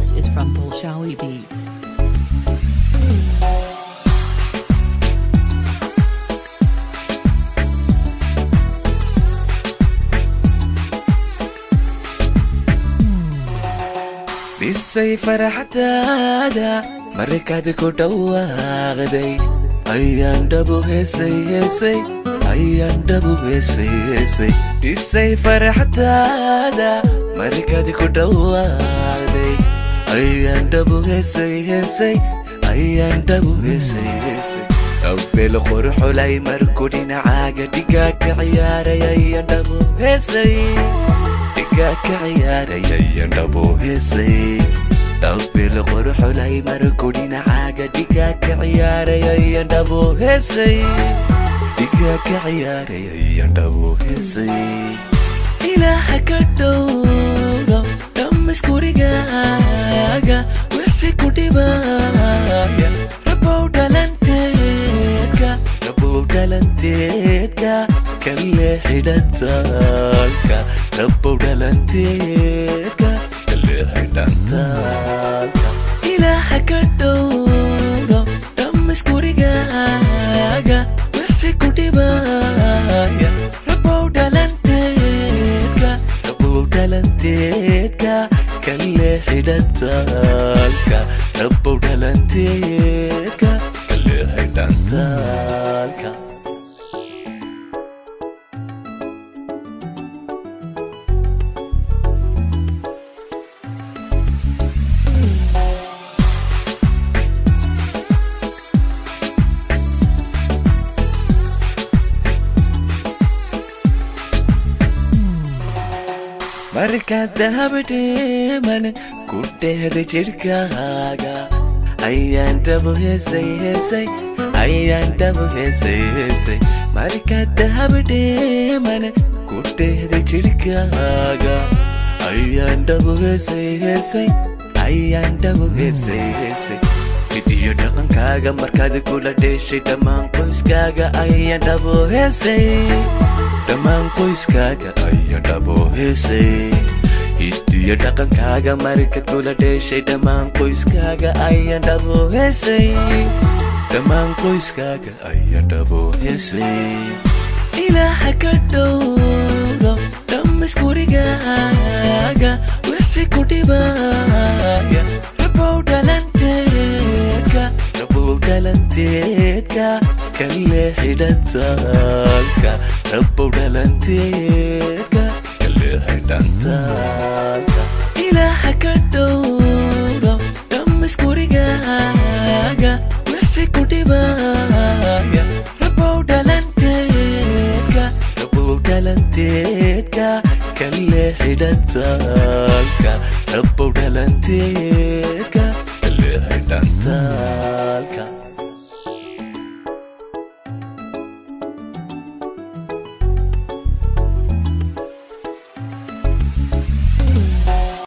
This is from Bolshawi Beats. Bisay farxadaada markaad ku dhawaaqday ayaan dhabu heesay Bisay farxadaada markaad ku dhawaaqday ayaan dhabu heesay Awel qurxulay markuu dhinacaaga dhigaa ka ciyaaray ayaan dhabu heesay Awel qurxulay markuu dhinacaaga dhigaa ka ciyaaray ayaan dhabu heesay Ilaaha ka dhowro dhammays gurigaaga wixii ku dhibaya Rabow dhalanteedka ka leexi dhantaalka Rabow dhalanteedka ka leexi dhantaalka Ilaaha ka dhowro dhammays gurigaaga wixii ku dhibaya Rabow dhalanteedka ka leexi dhantaalka Rabow dhalanteedka ka leexi dhantaalka Markaad dahabdheeman ku dheehday jidhkaaga ayaan dhabu heesay Markaad dahabdheeman ku dheehday jidhkaaga ayaan dhabu heesay Hidiyo dhaqankaaga markaad kula dheeshay dhammaan qoyskaaga ayaan dhabu heesay Hidiyo dhaqankaaga markaad kula dheeshay dhammaan qoyskaaga ayaan dhabu heesay Ilaaha ka dhowro dhammays gurigaaga wixii ku dhibaya Rabow dhalanteedka ka leexi dhantaalka Rabow dhalanteedka ka leexi dhantaalka Ilaaha ka dhowro dhammays gurigaaga wixii ku dhibaya Rabow dhalanteedka ka leexi dhantaalka Rabow dhalanteedka ka leexi dhantaalka